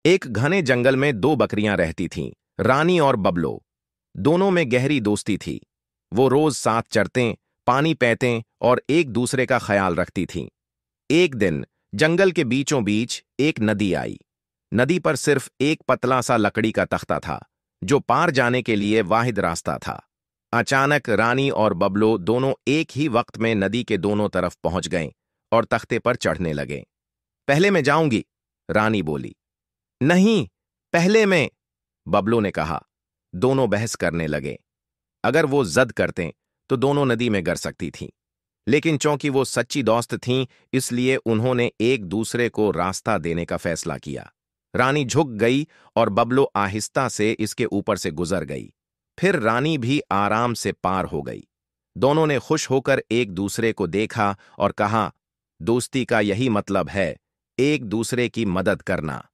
एक घने जंगल में दो बकरियां रहती थीं, रानी और बबलो। दोनों में गहरी दोस्ती थी। वो रोज साथ चरते, पानी पीते और एक दूसरे का ख्याल रखती थीं। एक दिन जंगल के बीचों बीच एक नदी आई। नदी पर सिर्फ एक पतला सा लकड़ी का तख्ता था, जो पार जाने के लिए वाहिद रास्ता था। अचानक रानी और बबलो दोनों एक ही वक्त में नदी के दोनों तरफ पहुंच गए और तख्ते पर चढ़ने लगे। पहले मैं जाऊंगी, रानी बोली। नहीं, पहले मैं, बबलो ने कहा। दोनों बहस करने लगे। अगर वो जद करते तो दोनों नदी में गिर सकती थीं, लेकिन चूंकि वो सच्ची दोस्त थीं, इसलिए उन्होंने एक दूसरे को रास्ता देने का फैसला किया। रानी झुक गई और बबलो आहिस्ता से इसके ऊपर से गुजर गई। फिर रानी भी आराम से पार हो गई। दोनों ने खुश होकर एक दूसरे को देखा और कहा, दोस्ती का यही मतलब है, एक दूसरे की मदद करना।